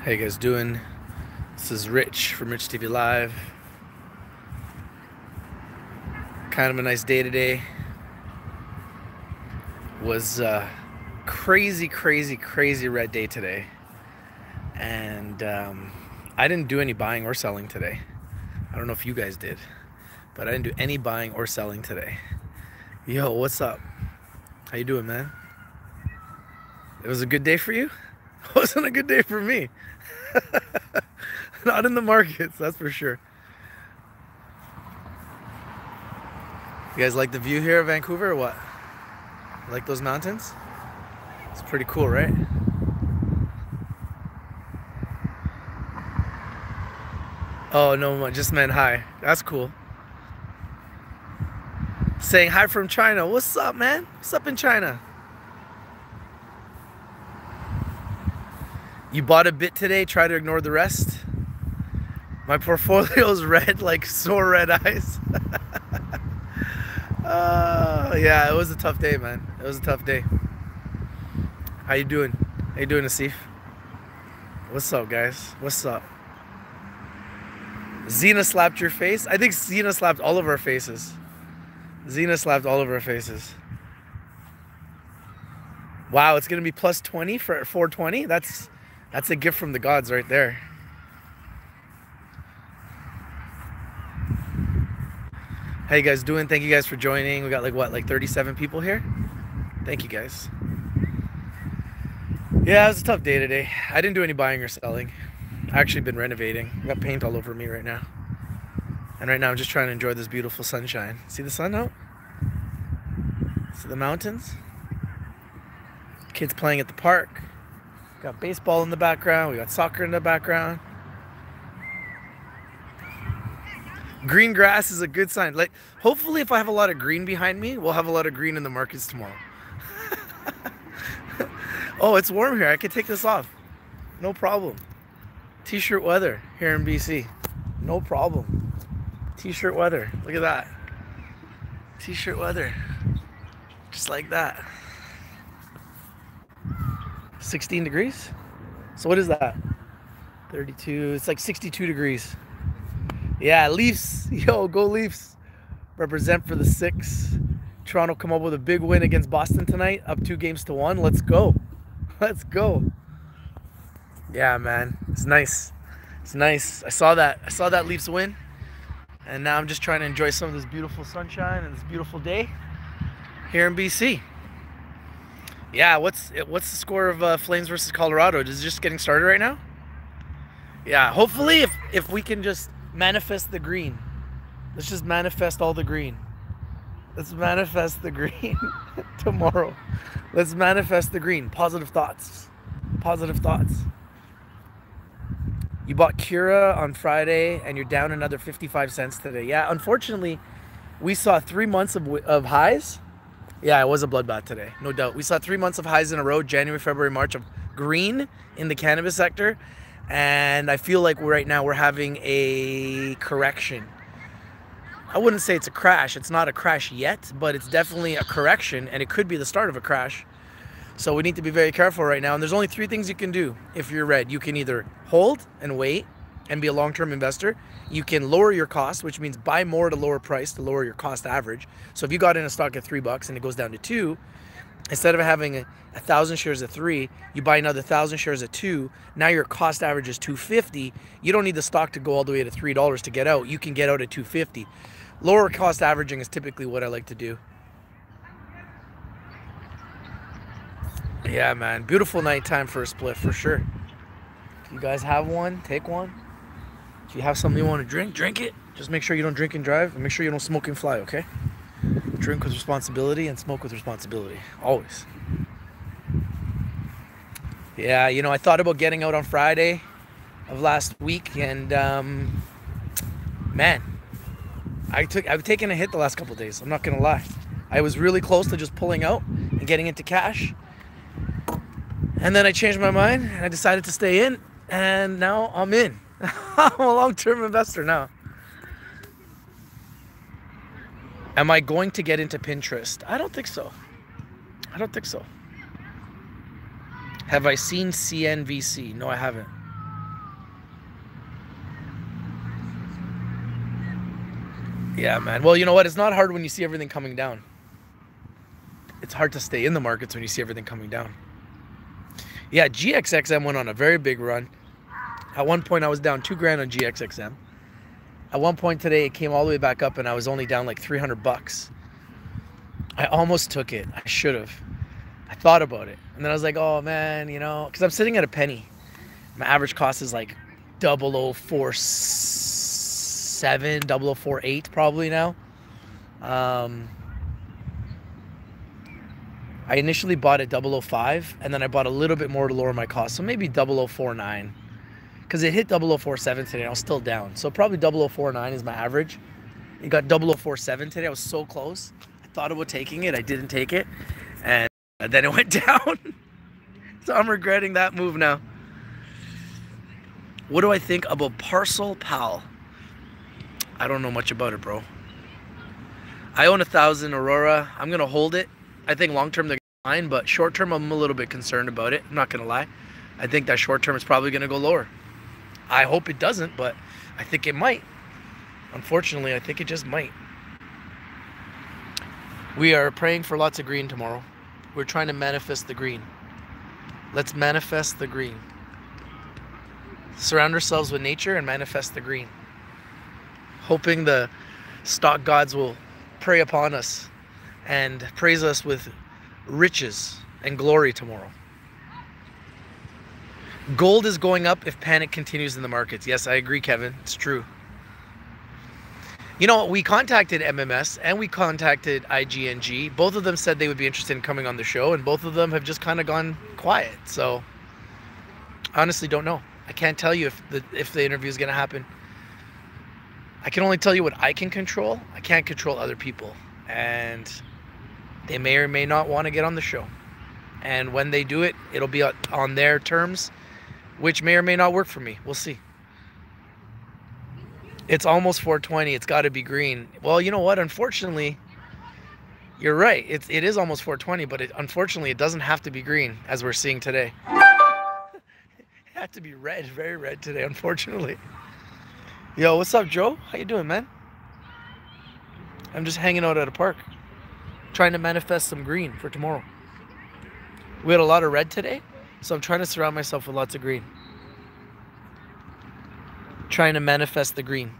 How you guys doing? This is Rich from Rich TV Live. Kind of a nice day today. Was a crazy red day today. And I didn't do any buying or selling today. I don't know if you guys did, but I didn't do any buying or selling today. Yo, what's up? How you doing, man? It was a good day for you? It wasn't a good day for me. Not in the markets, that's for sure. You guys like the view here of Vancouver or what? Like those mountains? It's pretty cool, right? Oh, no, I just meant hi. That's cool. Saying hi from China. What's up, man? What's up in China? You bought a bit today, try to ignore the rest. My portfolio's red, like sore red eyes. Yeah, it was a tough day, man. It was a tough day. How you doing? How you doing, Asif? What's up, guys? What's up? Zena slapped your face? I think Zena slapped all of our faces. Zena slapped all of our faces. Wow, it's gonna be plus 20 for 420? That's a gift from the gods right there. How you guys doing? Thank you guys for joining. We got like 37 people here? Thank you guys. Yeah, it was a tough day today. I didn't do any buying or selling. I actually been renovating. I got paint all over me right now. And right now I'm just trying to enjoy this beautiful sunshine. See the sun out? See the mountains? Kids playing at the park. Got baseball in the background. We got soccer in the background. Green grass is a good sign. Like, hopefully if I have a lot of green behind me, we'll have a lot of green in the markets tomorrow. Oh, it's warm here. I can take this off. No problem. T-shirt weather here in BC. No problem. T-shirt weather. Look at that. T-shirt weather. Just like that. 16 degrees? So what is that? 32. It's like 62 degrees. Yeah, Leafs. Yo, go Leafs. Represent for the 6. Toronto come up with a big win against Boston tonight. Up 2-1. Let's go. Let's go. Yeah, man. It's nice. It's nice. I saw that Leafs win. And now I'm just trying to enjoy some of this beautiful sunshine and this beautiful day here in BC. Yeah, what's the score of Flames versus Colorado? Is it just getting started right now? Yeah, hopefully if we can just manifest the green. Let's just manifest all the green. Let's manifest the green tomorrow. Let's manifest the green. Positive thoughts. Positive thoughts. You bought Cura on Friday and you're down another 55 cents today. Yeah, unfortunately, we saw 3 months of highs. Yeah, it was a bloodbath today, no doubt. We saw 3 months of highs in a row, January, February, March, of green in the cannabis sector. And I feel like right now we're having a correction. I wouldn't say it's a crash. It's not a crash yet, but it's definitely a correction, and it could be the start of a crash. So we need to be very careful right now. And there's only 3 things you can do if you're red. You can either hold and wait and be a long-term investor. You can lower your cost, which means buy more at a lower price to lower your cost average. So if you got in a stock at $3 and it goes down to 2, instead of having 1,000 shares at 3, you buy another 1,000 shares at 2. Now your cost average is $2.50. You don't need the stock to go all the way to $3 to get out. You can get out at $2.50. Lower cost averaging is typically what I like to do. Yeah, man. Beautiful nighttime for a split, for sure. If you guys have one, take one. If you have something you want to drink, drink it. Just make sure you don't drink and drive, and make sure you don't smoke and fly, okay? Drink with responsibility and smoke with responsibility. Always. Yeah, you know, I thought about getting out on Friday of last week, and man, I've taken a hit the last couple of days. I'm not gonna lie. I was really close to just pulling out and getting into cash, and then I changed my mind and I decided to stay in, and now I'm in. I'm a long-term investor now. Am I going to get into Pinterest? I don't think so. I don't think so. Have I seen CNVC? No, I haven't. Yeah, man. Well, you know what? It's not hard when you see everything coming down. It's hard to stay in the markets when you see everything coming down. Yeah, GXXM went on a very big run. At one point, I was down $2,000 on GXXM. At one point today, it came all the way back up, and I was only down like 300 bucks. I almost took it. I should have. I thought about it, and then I was like, oh man, you know, because I'm sitting at a penny. My average cost is like 0047, 0048 probably now. I initially bought at 005, and then I bought a little bit more to lower my cost, so maybe 0049, because it hit 0047 today, and I was still down. So probably 0049 is my average. It got 0047 today. I was so close. I thought about taking it. I didn't take it, and then it went down. So I'm regretting that move now. What do I think about Parcel Pal? I don't know much about it, bro. I own 1,000 Aurora. I'm gonna hold it. I think long term they're fine, but short term I'm a little bit concerned about it. I'm not gonna lie. I think that short term is probably gonna go lower. I hope it doesn't, but I think it might. Unfortunately, I think it just might. We are praying for lots of green tomorrow. We're trying to manifest the green. Let's manifest the green. Surround ourselves with nature and manifest the green. Hoping the stock gods will prey upon us and praise us with riches and glory tomorrow. Gold is going up if panic continues in the markets. Yes, I agree, Kevin. It's true. You know, we contacted MMS and we contacted IGNG. Both of them said they would be interested in coming on the show, and both of them have just kind of gone quiet. So, I honestly don't know. I can't tell you if the interview is going to happen. I can only tell you what I can control. I can't control other people. And they may or may not want to get on the show. And when they do it, it'll be on their terms, which may or may not work for me. We'll see. It's almost 420. It's got to be green. Well, you know what? Unfortunately, you're right. It is almost 420, but unfortunately, it doesn't have to be green, as we're seeing today. It had to be red, very red today, unfortunately. Yo, what's up, Joe? How you doing, man? I'm just hanging out at a park, trying to manifest some green for tomorrow. We had a lot of red today, so I'm trying to surround myself with lots of green. Trying to manifest the green.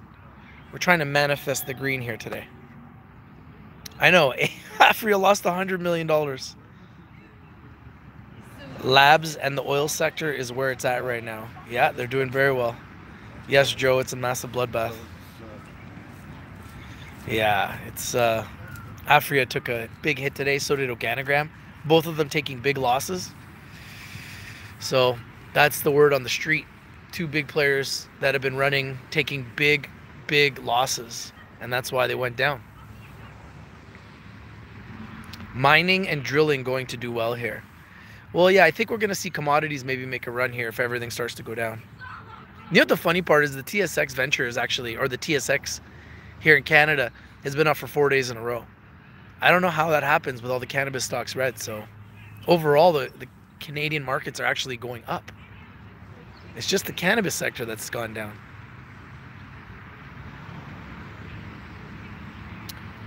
We're trying to manifest the green here today. I know, Afria lost $100 million. Labs and the oil sector is where it's at right now. Yeah, they're doing very well. Yes, Joe, it's a massive bloodbath. Yeah, it's Afria took a big hit today, so did Organogram. Both of them taking big losses. So that's the word on the street. Two big players that have been running, taking big losses, and that's why they went down. Mining and drilling going to do well here. Well, yeah, I think we're going to see commodities maybe make a run here if everything starts to go down. You know what the funny part is? The TSX Venture is actually, or the TSX here in Canada, has been up for 4 days in a row. I don't know how that happens with all the cannabis stocks red. So overall, the Canadian markets are actually going up. It's just the cannabis sector that's gone down.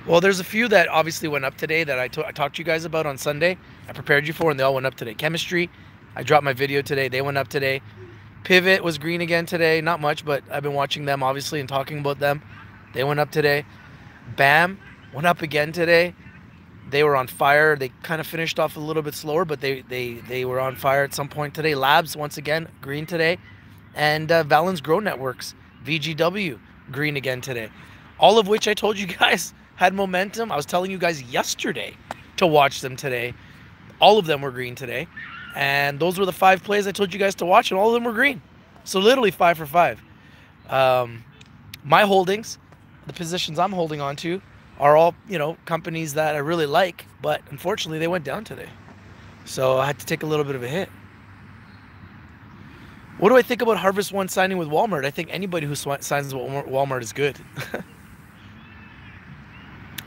Well, there's a few that obviously went up today that I talked to you guys about on Sunday. I prepared you for, and they all went up today. Chemistry, I dropped my video today. They went up today. Pivot was green again today. Not much, but I've been watching them, obviously, and talking about them. They went up today. BAM went up again today. They were on fire. They kind of finished off a little bit slower, but they were on fire at some point today. Labs, once again, green today. And Valens Grow Networks, VGW, green again today. All of which I told you guys had momentum. I was telling you guys yesterday to watch them today. All of them were green today. And those were the 5 plays I told you guys to watch, and all of them were green. So literally 5 for 5. My holdings, the positions I'm holding on to, are all, you know, companies that I really like, but unfortunately they went down today. So I had to take a little bit of a hit. What do I think about Harvest One signing with Walmart? I think anybody who signs with Walmart is good.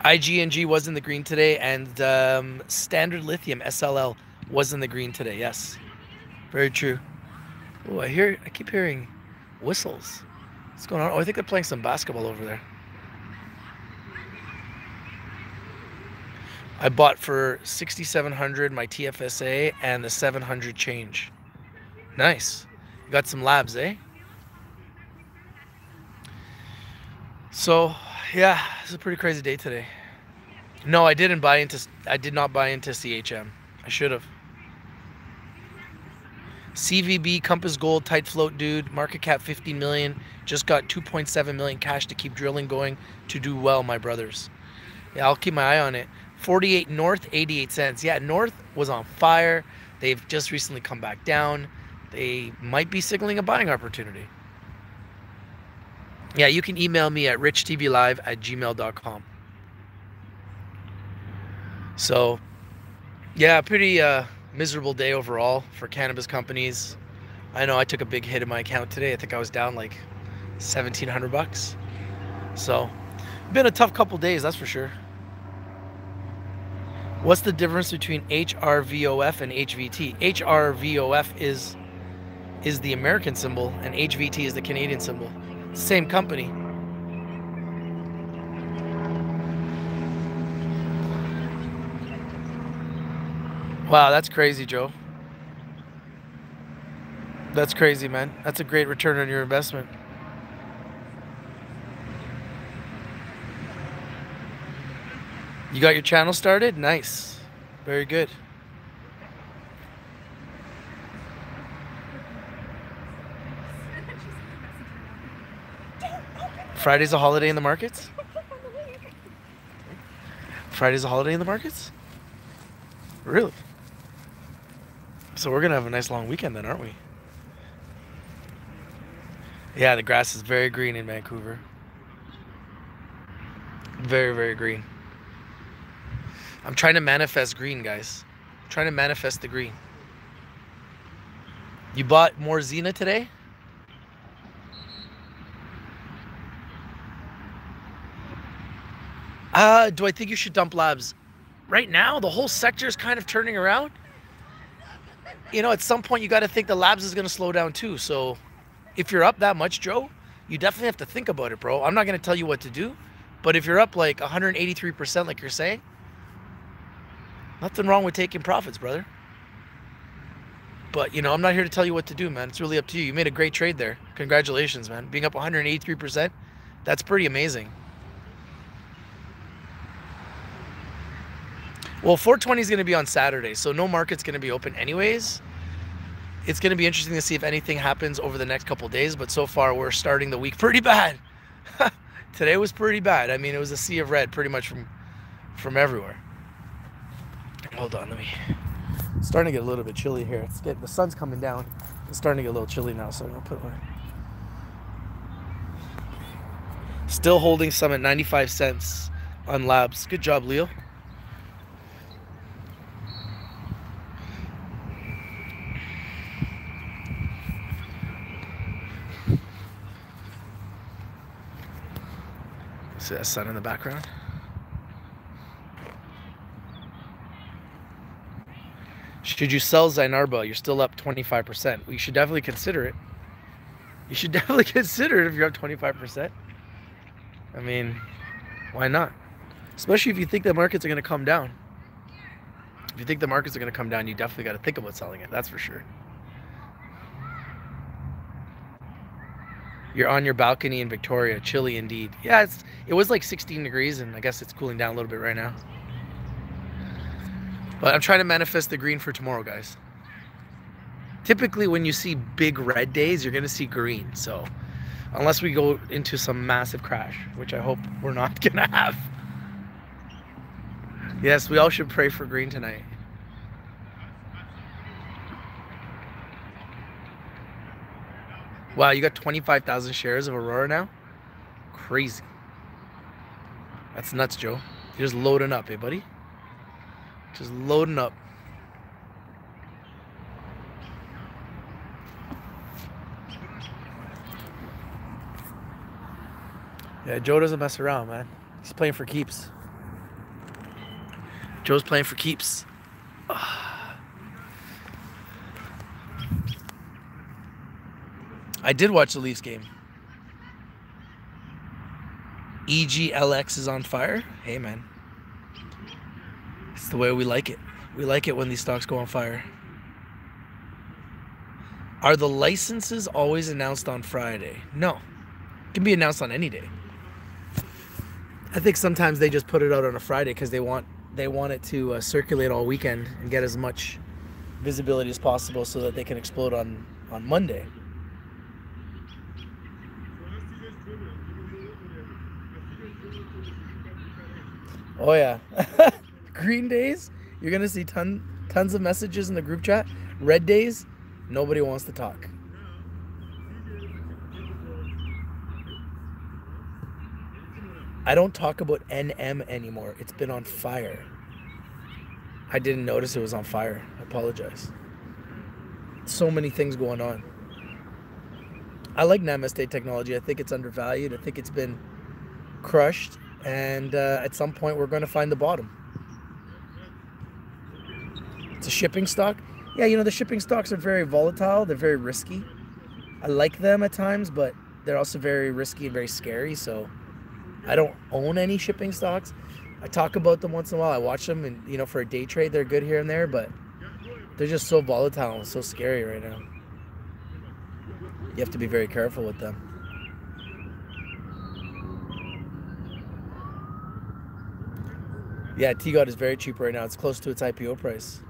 IGNG was in the green today, and Standard Lithium, SLL, was in the green today. Yes, very true. Oh, I keep hearing whistles. What's going on? Oh, I think they're playing some basketball over there. I bought for 6,700 my TFSA and the 700 change. Nice. Got some labs, eh? So, yeah, it's a pretty crazy day today. No, I did not buy into CHM. I should have. CVB, Compass Gold, tight float dude, market cap 50 million. Just got 2.7 million cash to keep drilling going to do well, my brothers. Yeah, I'll keep my eye on it. 48 North, 88 cents. Yeah, North was on fire. They've just recently come back down. They might be signaling a buying opportunity. Yeah, you can email me at RICHTVLIVE@gmail.com. So, yeah, pretty miserable day overall for cannabis companies. I know I took a big hit in my account today. I think I was down like 1,700 bucks. So, been a tough couple days, that's for sure. What's the difference between HRVOF and HVT? HRVOF is the American symbol and HVT is the Canadian symbol. Same company. Wow, that's crazy, Joe. That's crazy, man. That's a great return on your investment. You got your channel started? Nice. Very good. Friday's a holiday in the markets? Friday's a holiday in the markets? Really? So we're gonna have a nice long weekend then, aren't we? Yeah, the grass is very green in Vancouver. Very, very green. I'm trying to manifest green, guys. I'm trying to manifest the green. You bought more Xena today? Do I think you should dump labs? Right now, the whole sector is kind of turning around. You know, at some point, you got to think the labs is going to slow down too. So if you're up that much, Joe, you definitely have to think about it, bro. I'm not going to tell you what to do. But if you're up like 183% like you're saying, nothing wrong with taking profits, brother. But, you know, I'm not here to tell you what to do, man. It's really up to you. You made a great trade there. Congratulations, man. Being up 183%, that's pretty amazing. Well, 420 is going to be on Saturday, so no market's going to be open anyways. It's going to be interesting to see if anything happens over the next couple of days, but so far we're starting the week pretty bad. Today was pretty bad. I mean, it was a sea of red pretty much from everywhere. Hold on, it's starting to get a little bit chilly here. The sun's coming down. It's starting to get a little chilly now, so I'm going to put my... Still holding some at 95 cents on labs. Good job, Leo. See that sun in the background? Should you sell Zinarba? You're still up 25%. Well, you should definitely consider it. You should definitely consider it if you're up 25%. I mean, why not? Especially if you think the markets are going to come down. If you think the markets are going to come down, you definitely got to think about selling it. That's for sure. You're on your balcony in Victoria. Chilly indeed. Yeah, it was like 16 degrees, and I guess it's cooling down a little bit right now. But I'm trying to manifest the green for tomorrow, guys. Typically, when you see big red days, you're going to see green. So, unless we go into some massive crash, which I hope we're not going to have. Yes, we all should pray for green tonight. Wow, you got 25,000 shares of Aurora now? Crazy. That's nuts, Joe. You're just loading up, eh, buddy? Just loading up. Yeah, Joe doesn't mess around, man. He's playing for keeps. Joe's playing for keeps. I did watch the Leafs game. EGLX is on fire. Hey, man. It's the way we like it. We like it when these stocks go on fire. Are the licenses always announced on Friday? No. It can be announced on any day. I think sometimes they just put it out on a Friday because they want it to circulate all weekend and get as much visibility as possible so that they can explode on Monday. Oh yeah. Green days, you're gonna see tons of messages in the group chat. Red days, nobody wants to talk. I don't talk about NM anymore. It's been on fire. I didn't notice it was on fire. I apologize. So many things going on. I like Namaste technology. I think it's undervalued. I think it's been crushed. And at some point, we're going to find the bottom. It's a shipping stock. Yeah, you know, the shipping stocks are very volatile. They're very risky. I like them at times, but they're also very risky and very scary. So I don't own any shipping stocks. I talk about them once in a while. I watch them, and you know, for a day trade, they're good here and there, but they're just so volatile and so scary right now. You have to be very careful with them. Yeah, T-God is very cheap right now. It's close to its IPO price.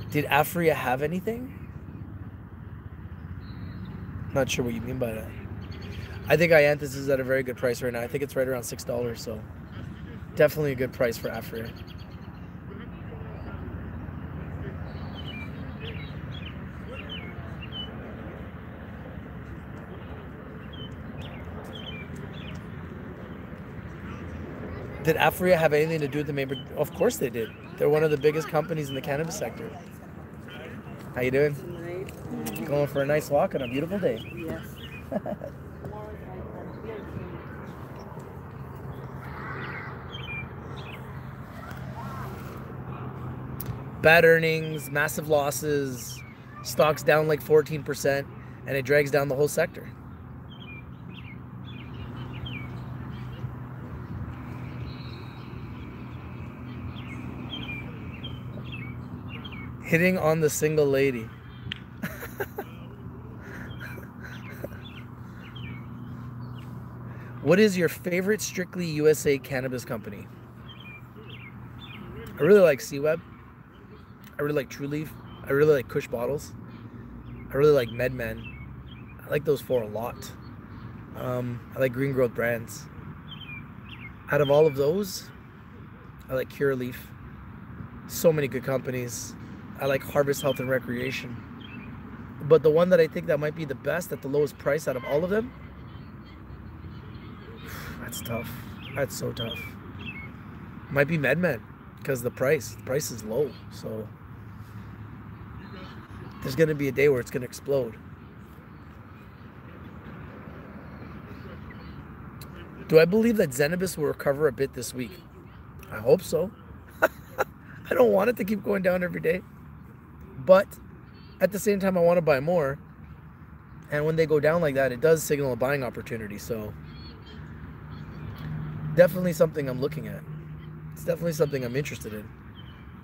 Did Afria have anything? Not sure what you mean by that. I think Ianthus is at a very good price right now. I think it's right around $6, so definitely a good price for Afria. Did Afria have anything to do with the main? Of course they did. They're one of the biggest companies in the cannabis sector. How you doing? Nice. Going for a nice walk on a beautiful day. Yes. Bad earnings, massive losses, stocks down like 14%, and it drags down the whole sector. Hitting on the single lady. What is your favorite strictly USA cannabis company? I really like C-Web. I really like True Leaf. I really like Kush Bottles. I really like MedMen. I like those four a lot. I like Green Growth Brands. Out of all of those, I like Cure Leaf. So many good companies. I like Harvest Health and Recreation. But the one that I think that might be the best at the lowest price out of all of them, that's tough. That's so tough. Might be MedMen because the price is low. So there's going to be a day where it's going to explode. Do I believe that Zenabis will recover a bit this week? I hope so. I don't want it to keep going down every day. But at the same time, I want to buy more. And when they go down like that, it does signal a buying opportunity. So definitely something I'm looking at. It's definitely something I'm interested in.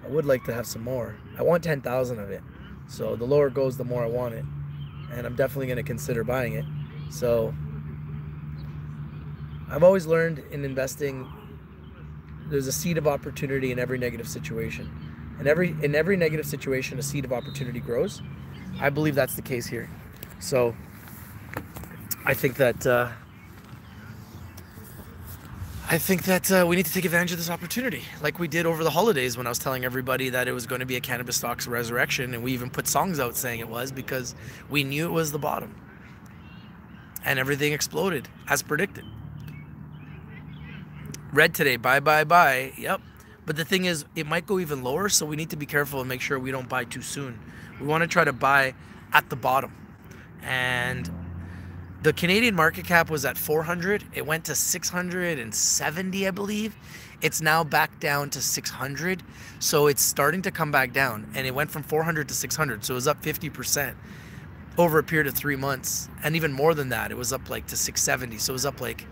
I would like to have some more. I want 10,000 of it. So the lower it goes, the more I want it. And I'm definitely going to consider buying it. So I've always learned in investing, there's a seed of opportunity in every negative situation. In every negative situation, a seed of opportunity grows. I believe that's the case here. So I think that we need to take advantage of this opportunity, like we did over the holidays when I was telling everybody that it was going to be a cannabis stocks resurrection, and we even put songs out saying it was because we knew it was the bottom, and everything exploded as predicted. Red today, buy. Yep. But the thing is, it might go even lower, so we need to be careful and make sure we don't buy too soon. We want to try to buy at the bottom. And the Canadian market cap was at 400. It went to 670, I believe. It's now back down to 600. So it's starting to come back down. And it went from 400 to 600. So it was up 50% over a period of 3 months. And even more than that, it was up like to 670. So it was up like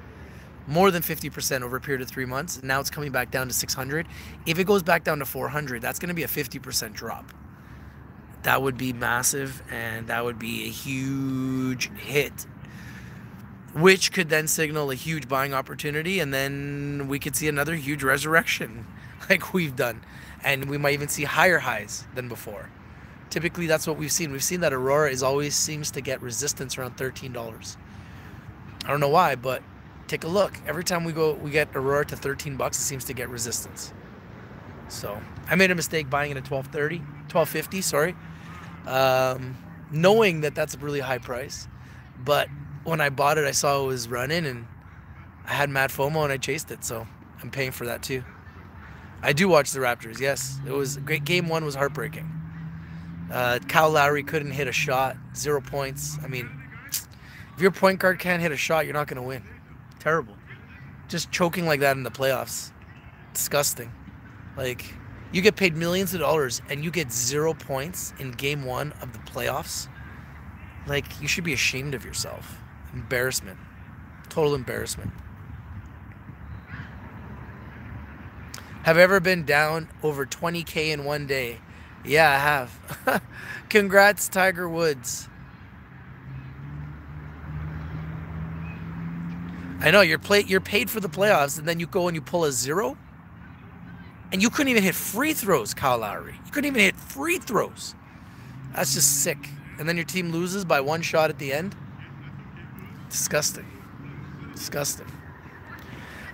more than 50% over a period of 3 months. Now it's coming back down to 600. If it goes back down to 400, that's going to be a 50% drop. That would be massive, and that would be a huge hit, which could then signal a huge buying opportunity, and then we could see another huge resurrection like we've done, and we might even see higher highs than before. Typically, that's what we've seen. We've seen that Aurora always seems to get resistance around $13. I don't know why, but take a look. Every time we get Aurora to $13, it seems to get resistance. So I made a mistake buying it at $12.50, sorry, knowing that that's a really high price. But when I bought it, I saw it was running, and I had mad FOMO, and I chased it. So I'm paying for that too. I do watch the Raptors. Yes, it was great. Game 1 was heartbreaking. Kyle Lowry couldn't hit a shot. 0 points. I mean, if your point guard can't hit a shot, you're not going to win. Terrible. Just choking like that in the playoffs. Disgusting. Like, you get paid millions of dollars and you get 0 points in game 1 of the playoffs. Like, you should be ashamed of yourself. Embarrassment. Total embarrassment. Have I ever been down over 20K in one day? Yeah, I have. Congrats, Tiger Woods. I know, you're paid for the playoffs, and then you go and you pull a 0? And you couldn't even hit free throws, Kyle Lowry. You couldn't even hit free throws. That's just sick. And then your team loses by 1 shot at the end. Disgusting. Disgusting.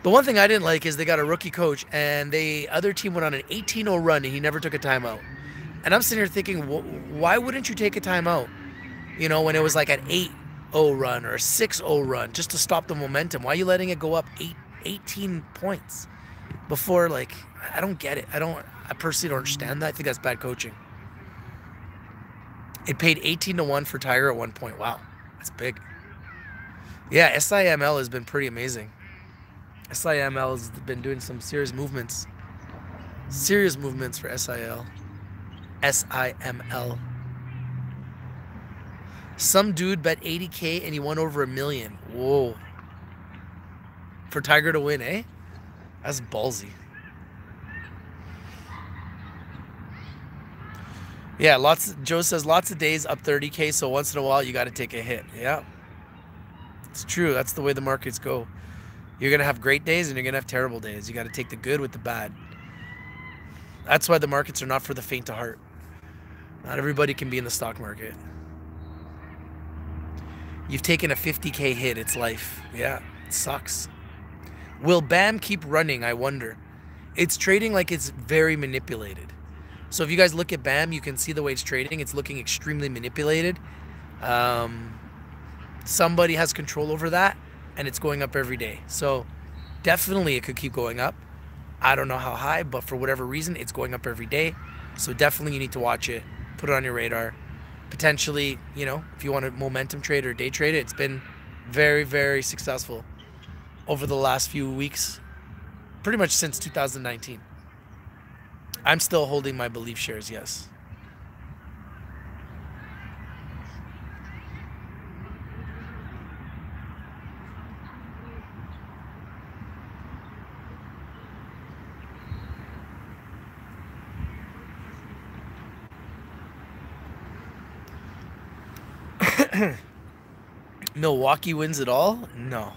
The one thing I didn't like is they got a rookie coach, and the other team went on an 18-0 run, and he never took a timeout. And I'm sitting here thinking, why wouldn't you take a timeout? You know, when it was like an 8-0 run or a 6-0 run, just to stop the momentum. Why are you letting it go up 18 points before? Like, I don't get it. I personally don't understand that. I think that's bad coaching. It paid 18-1 for Tiger at one point. Wow, that's big. Yeah, SIML has been pretty amazing. SIML has been doing some serious movements. Serious movements for SIML. Some dude bet 80K and he won over $1 million. Whoa. For Tiger to win, eh? That's ballsy. Yeah, Joe says lots of days up 30K, so once in a while you got to take a hit. Yeah. It's true. That's the way the markets go. You're going to have great days and you're going to have terrible days. You got to take the good with the bad. That's why the markets are not for the faint of heart. Not everybody can be in the stock market. You've taken a 50K hit. It's life. Yeah, it sucks. Will BAM keep running, I wonder? It's trading like it's very manipulated. So if you guys look at BAM, you can see the way it's trading. It's looking extremely manipulated. Somebody has control over that, and it's going up every day. So definitely it could keep going up. I don't know how high, but for whatever reason, it's going up every day. So definitely you need to watch it, put it on your radar. Potentially, you know, if you want to momentum trade or day trade it, it's been very, very successful over the last few weeks, pretty much since 2019. I'm still holding my belief shares, yes. Milwaukee wins it all? No,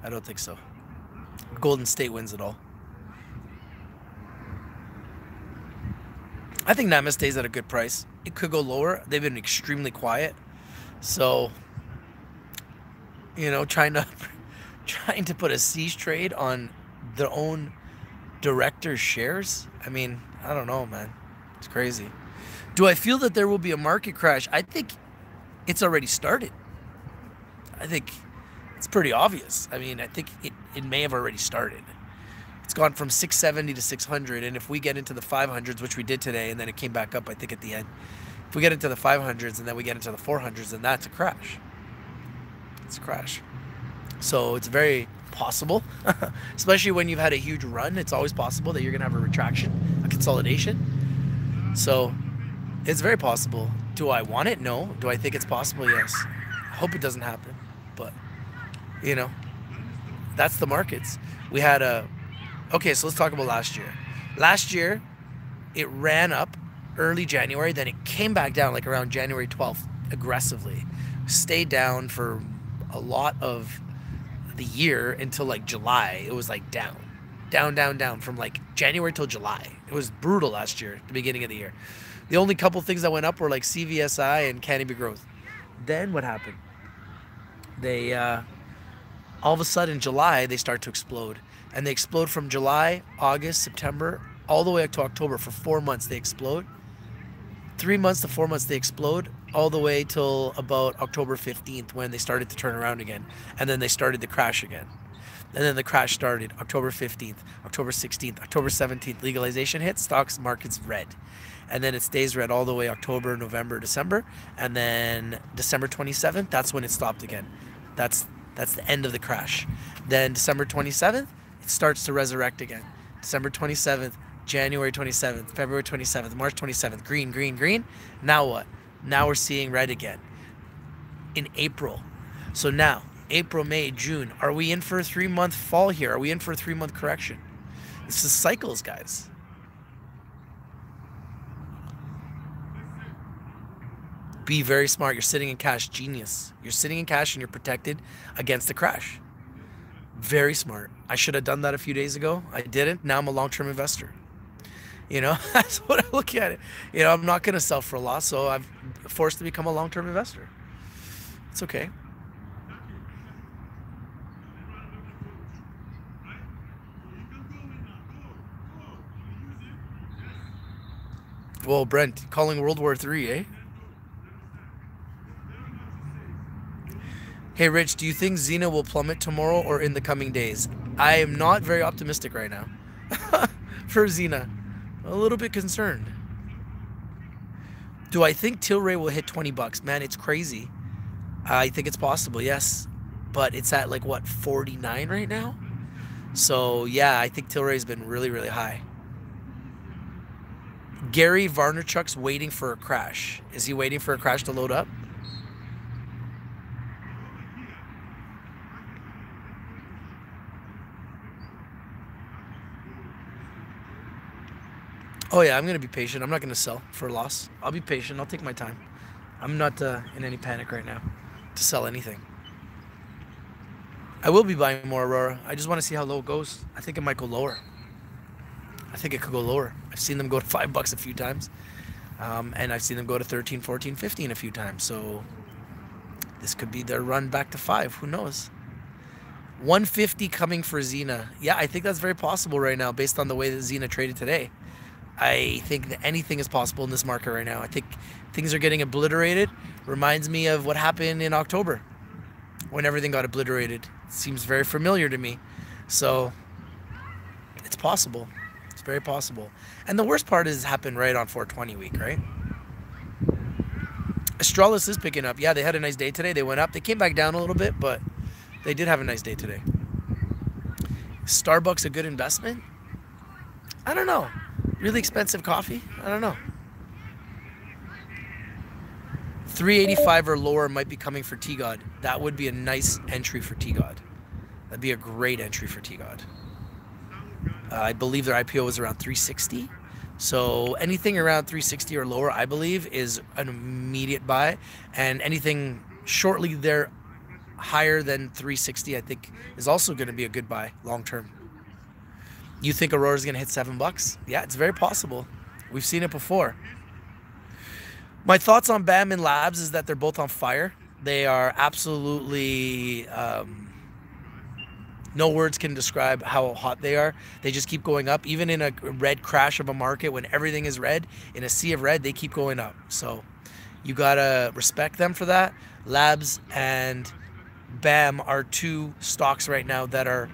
I don't think so. Golden State wins it all. I think Namaste stays at a good price. It could go lower. They've been extremely quiet. So, you know, trying to put a siege trade on their own director's shares. I mean, I don't know, man. It's crazy. Do I feel that there will be a market crash? I think it's already started. I think it's pretty obvious. I mean, I think it may have already started. It's gone from 670 to 600, and if we get into the 500s, which we did today, and then it came back up, I think, at the end. If we get into the 500s and then we get into the 400s, then that's a crash. It's a crash. So it's very possible, especially when you've had a huge run. It's always possible that you're going to have a retraction, a consolidation. So it's very possible. Do I want it? No. Do I think it's possible? Yes. I hope it doesn't happen. But, you know, That's the markets. We had okay, so let's talk about last year. Last year, it ran up early January, then it came back down like around January 12th aggressively. Stayed down for a lot of the year until like July. It was like down from like January till July. It was brutal last year, the beginning of the year. The only couple things that went up were like CVSI and Canopy Growth. Then what happened? They all of a sudden July they start to explode, and they explode from July, August, September, all the way up to October. For 4 months they explode. 3 months to 4 months they explode, all the way till about October 15th when they started to turn around again, and then they started to crash again. And then the crash started October 15th, October 16th, October 17th. Legalization hits, stocks market's red. And then it stays red all the way October, November, December. And then December 27th, that's when it stopped again. That's the end of the crash. Then December 27th, it starts to resurrect again. December 27th, January 27th, February 27th, March 27th, green, green, green. Now what? Now we're seeing red again in April. So now, April, May, June, are we in for a 3-month fall here? Are we in for a 3-month correction? This is cycles, guys. Be very smart. You're sitting in cash, genius. You're sitting in cash and you're protected against the crash. Very smart. I should have done that a few days ago. I didn't. Now I'm a long-term investor. You know, that's what I look at it. You know, I'm not going to sell for a loss, so I'm forced to become a long-term investor. It's okay. Well, Brent, calling World War III, eh? Hey, Rich, do you think Xena will plummet tomorrow or in the coming days? I am not very optimistic right now for Xena. A little bit concerned. Do I think Tilray will hit 20 bucks? Man, it's crazy. I think it's possible, yes. But it's at like, what, 49 right now? So, yeah, I think Tilray's been really, really high. Gary Vaynerchuk's waiting for a crash. Is he waiting for a crash to load up? Oh yeah, I'm going to be patient. I'm not going to sell for a loss. I'll be patient. I'll take my time. I'm not in any panic right now to sell anything. I will be buying more Aurora. I just want to see how low it goes. I think it might go lower. I think it could go lower. I've seen them go to $5 a few times. And I've seen them go to 13, 14, 15 a few times. So this could be their run back to 5. Who knows? 150 coming for Xena. Yeah, I think that's very possible right now based on the way that Xena traded today. I think that anything is possible in this market right now. I think things are getting obliterated. Reminds me of what happened in October when everything got obliterated. It seems very familiar to me. So it's possible. It's very possible. And the worst part is it happened right on 420 week, right? Astralis is picking up. Yeah, they had a nice day today. They went up. They came back down a little bit, but they did have a nice day today. Starbucks a good investment? I don't know. Really expensive coffee? I don't know. 385 or lower might be coming for T-God. That would be a nice entry for T-God. That'd be a great entry for T-God. I believe their IPO was around 360. So anything around 360 or lower, I believe, is an immediate buy. And anything shortly there higher than 360, I think, is also going to be a good buy long term. You think Aurora's going to hit $7? Yeah, it's very possible. We've seen it before. My thoughts on BAM and Labs is that they're both on fire. They are absolutely... no words can describe how hot they are. They just keep going up. Even in a red crash of a market, when everything is red, in a sea of red, they keep going up. So you got to respect them for that. Labs and BAM are two stocks right now that are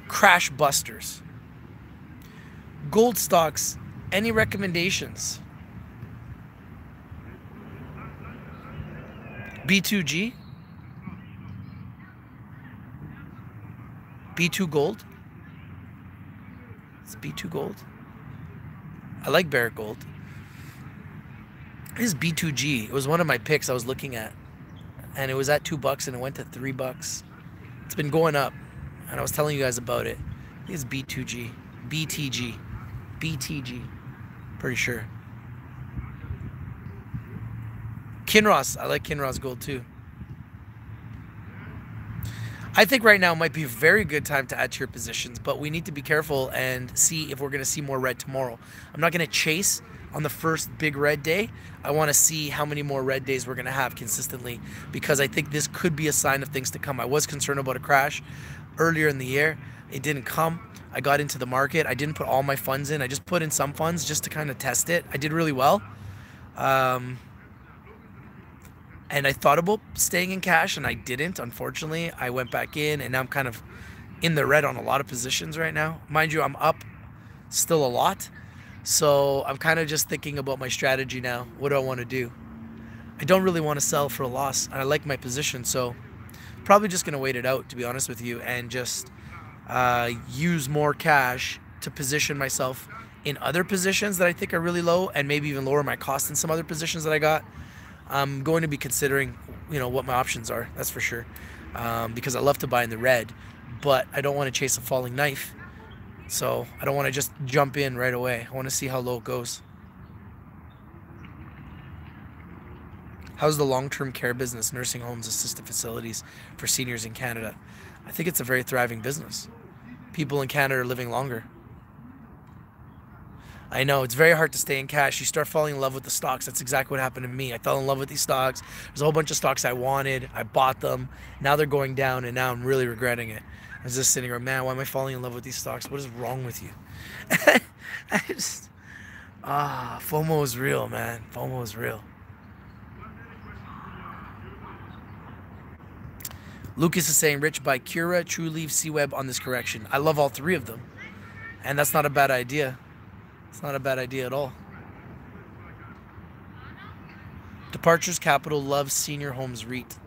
crash busters. Gold stocks, any recommendations? B2G? B2 Gold? It's B2 Gold. I like Barrick Gold. This is B2G. It was one of my picks I was looking at. And it was at $2 and it went to $3. It's been going up. and I was telling you guys about it. I think it's B2G, BTG, pretty sure. Kinross, I like Kinross Gold too. I think right now might be a very good time to add to your positions, but we need to be careful and see if we're going to see more red tomorrow. I'm not going to chase on the first big red day. I want to see how many more red days we're going to have consistently, because I think this could be a sign of things to come. I was concerned about a crash earlier in the year. It didn't come. I got into the market. I didn't put all my funds in. I just put in some funds just to kind of test it. I did really well. And I thought about staying in cash, and I didn't, unfortunately. I went back in, and now I'm kind of in the red on a lot of positions right now. Mind you, I'm up still a lot. So I'm kind of just thinking about my strategy now. What do I want to do? I don't really want to sell for a loss. I like my position, so probably just going to wait it out, to be honest with you, and just use more cash to position myself in other positions that I think are really low, and maybe even lower my cost in some other positions that I got. I'm going to be considering, what my options are. That's for sure, because I love to buy in the red, but I don't want to chase a falling knife. So I don't want to just jump in right away. I want to see how low it goes. How's the long-term care business, nursing homes, assisted facilities for seniors in Canada? I think it's a very thriving business. People in Canada are living longer. I know, it's very hard to stay in cash. You start falling in love with the stocks. That's exactly what happened to me. I fell in love with these stocks. There's a whole bunch of stocks I wanted. I bought them. Now they're going down, and now I'm really regretting it. I was just sitting here, man, why am I falling in love with these stocks? What is wrong with you? FOMO is real, man. FOMO is real. Lucas is saying, Rich, buy Cura, TrueLeave, C-Web on this correction. I love all three of them, and that's not a bad idea. It's not a bad idea at all. Departures Capital loves senior homes REIT.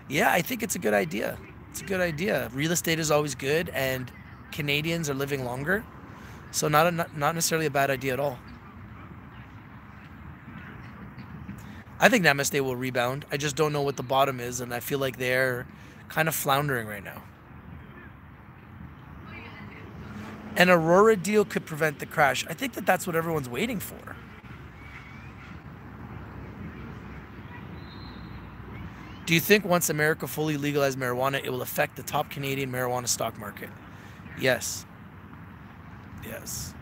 Yeah, I think it's a good idea. It's a good idea. Real estate is always good, and Canadians are living longer, so not necessarily a bad idea at all. I think Namaste will rebound. I just don't know what the bottom is, and I feel like they're kind of floundering right now. An Aurora deal could prevent the crash. I think that's what everyone's waiting for. Do you think once America fully legalized marijuana, it will affect the top Canadian marijuana stock market? Yes. Yes.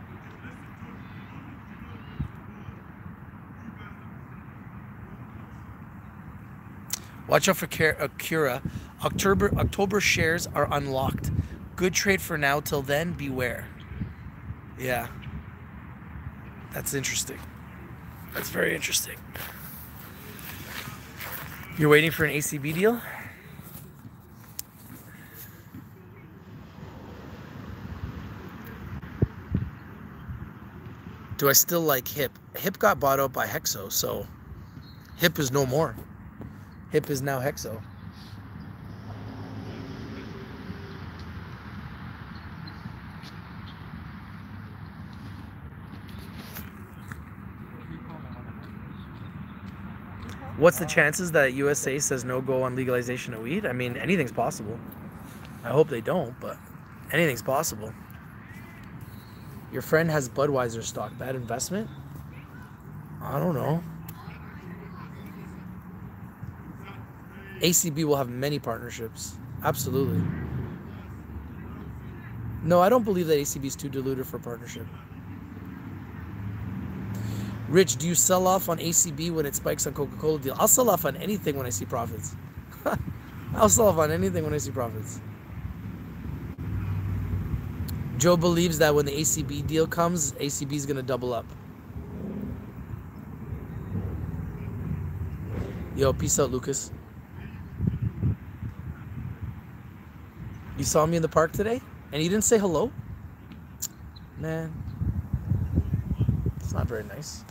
Watch out for Cura. October shares are unlocked. Good trade for now. Till then, beware. Yeah. That's interesting. That's very interesting. You're waiting for an ACB deal? Do I still like HIP? HIP got bought out by Hexo, so HIP is no more. HIP is now Hexo. What's the chances that USA says no go on legalization of weed? I mean, anything's possible. I hope they don't, but anything's possible. Your friend has Budweiser stock. Bad investment? I don't know. ACB will have many partnerships. Absolutely. No, I don't believe that ACB is too diluted for partnership. Rich, do you sell off on ACB when it spikes on Coca-Cola deal? I'll sell off on anything when I see profits. I'll sell off on anything when I see profits. Joe believes that when the ACB deal comes, ACB is going to double up. Yo, peace out, Lucas. You saw me in the park today and you didn't say hello? Man, it's not very nice.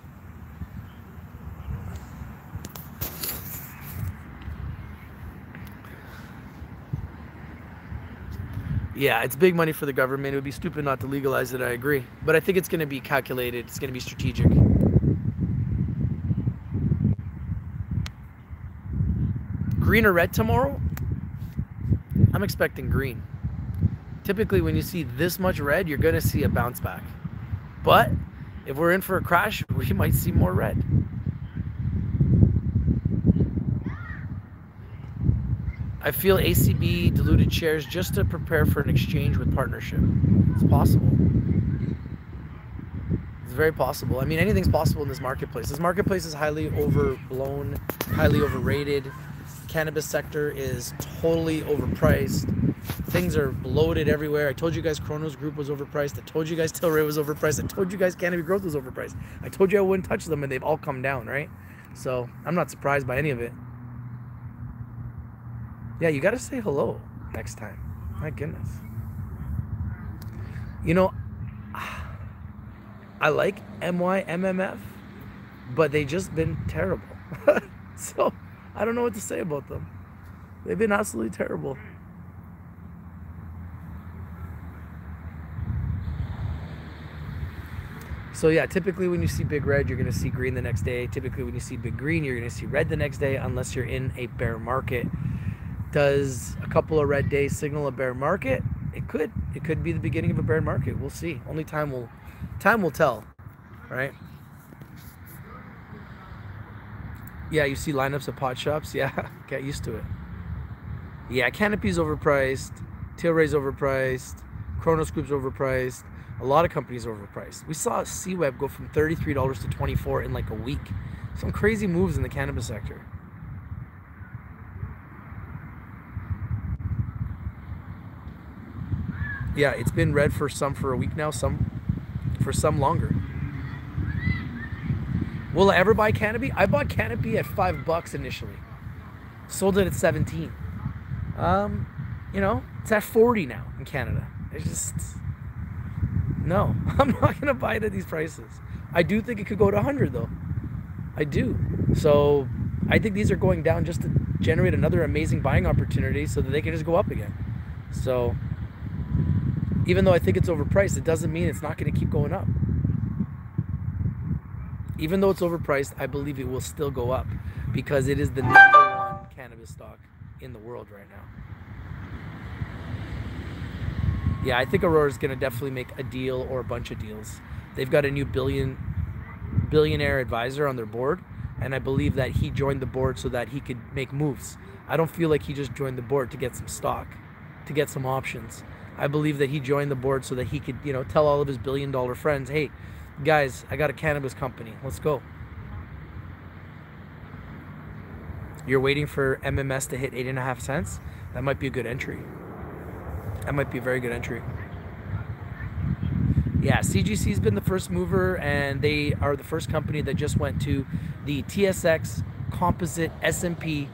Yeah, it's big money for the government. It would be stupid not to legalize it, I agree. But I think it's going to be calculated. It's going to be strategic. Green or red tomorrow? I'm expecting green. Typically, when you see this much red, you're going to see a bounce back. But if we're in for a crash, we might see more red. I feel ACB diluted shares just to prepare for an exchange with partnership. It's possible. It's very possible. I mean, anything's possible in this marketplace. This marketplace is highly overblown, highly overrated. Cannabis sector is totally overpriced. Things are bloated everywhere. I told you guys Chronos Group was overpriced. I told you guys Tilray was overpriced. I told you guys Canopy Growth was overpriced. I told you I wouldn't touch them, and they've all come down, right? So I'm not surprised by any of it. Yeah, you got to say hello next time. My goodness. You know, I like MYMMF, but they just been terrible. So I don't know what to say about them. They've been absolutely terrible. So yeah, typically when you see big red, you're going to see green the next day. Typically when you see big green, you're going to see red the next day, unless you're in a bear market. Does a couple of red days signal a bear market? It could. It could be the beginning of a bear market. We'll see. Only time will tell, right? Yeah, you see lineups of pot shops. Yeah, get used to it. Yeah, Canopy's overpriced. Tilray's overpriced. Chronos Group's overpriced. A lot of companies are overpriced. We saw C-Web go from $33 to $24 in like a week. Some crazy moves in the cannabis sector. Yeah, it's been red for some for a week now, some for some longer. Will I ever buy Canopy? I bought Canopy at $5 initially. Sold it at 17. You know, it's at 40 now in Canada. It's just, no, I'm not gonna buy it at these prices. I do think it could go to 100 though. I do. So I think these are going down just to generate another amazing buying opportunity so that they can just go up again. So even though I think it's overpriced, it doesn't mean it's not going to keep going up. Even though it's overpriced, I believe it will still go up because it is the #1 cannabis stock in the world right now. Yeah, I think Aurora is going to definitely make a deal or a bunch of deals. They've got a new billionaire advisor on their board, and I believe that he joined the board so that he could make moves. I don't feel like he just joined the board to get some stock, to get some options. I believe that he joined the board so that he could, you know, tell all of his billion-dollar friends, hey, guys, I got a cannabis company. Let's go. You're waiting for MMS to hit 8.5 cents? That might be a good entry. That might be a very good entry. Yeah, CGC's been the first mover, and they are the first company that just went to the TSX Composite S&P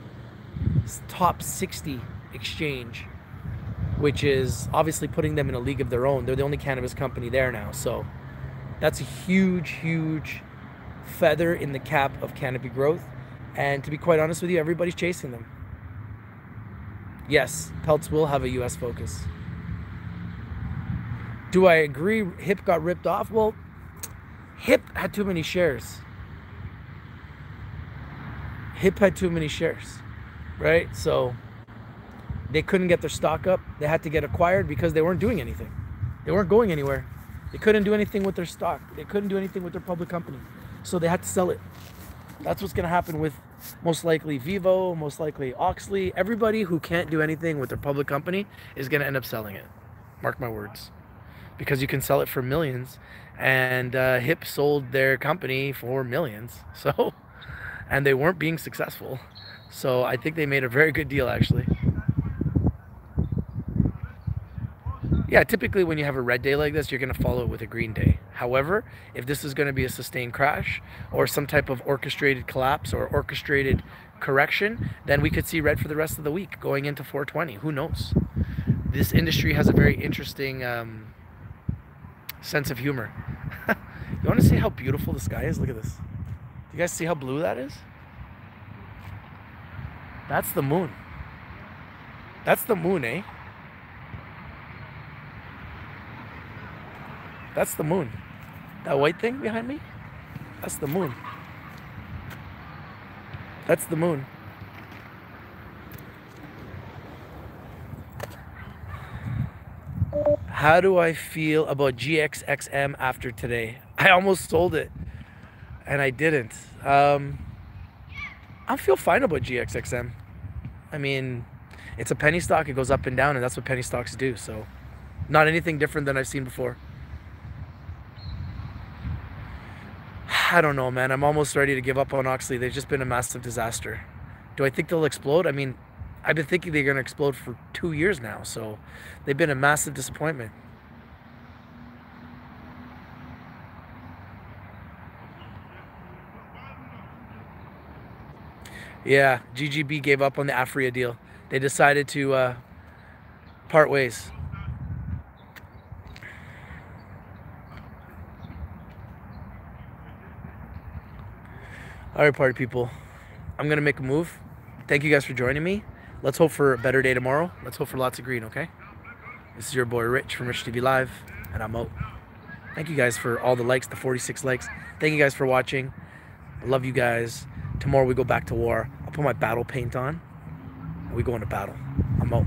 Top 60 exchange, which is obviously putting them in a league of their own. They're the only cannabis company there now. So that's a huge, huge feather in the cap of Canopy Growth. And to be quite honest with you, everybody's chasing them. Yes, Peltz will have a US focus. Do I agree HIP got ripped off? Well, HIP had too many shares. HIP had too many shares, right? So they couldn't get their stock up. They had to get acquired because they weren't doing anything. They weren't going anywhere. They couldn't do anything with their stock. They couldn't do anything with their public company. So they had to sell it. That's what's going to happen with most likely Vivo, most likely Oxley. Everybody who can't do anything with their public company is going to end up selling it. Mark my words. Because you can sell it for millions. And HIP sold their company for millions. So, and they weren't being successful. So I think they made a very good deal, actually. Yeah, typically when you have a red day like this, you're going to follow it with a green day. However, if this is going to be a sustained crash or some type of orchestrated collapse or orchestrated correction, then we could see red for the rest of the week going into 420. Who knows? This industry has a very interesting sense of humor. You want to see how beautiful the sky is? Look at this. You guys see how blue that is? That's the moon. That's the moon, eh? That's the moon. That white thing behind me? That's the moon. That's the moon. How do I feel about GXXM after today? I almost sold it, and I didn't. I feel fine about GXXM. I mean, it's a penny stock. It goes up and down, and that's what penny stocks do. So, not anything different than I've seen before. I don't know, man. I'm almost ready to give up on Oxley. They've just been a massive disaster. Do I think they'll explode? I mean, I've been thinking they're going to explode for 2 years now. So, they've been a massive disappointment. Yeah, GGB gave up on the Afria deal. They decided to part ways. All right, party people. I'm going to make a move. Thank you guys for joining me. Let's hope for a better day tomorrow. Let's hope for lots of green, okay? This is your boy Rich from Rich TV Live, and I'm out. Thank you guys for all the likes, the 46 likes. Thank you guys for watching. I love you guys. Tomorrow we go back to war. I'll put my battle paint on, and we go into battle. I'm out.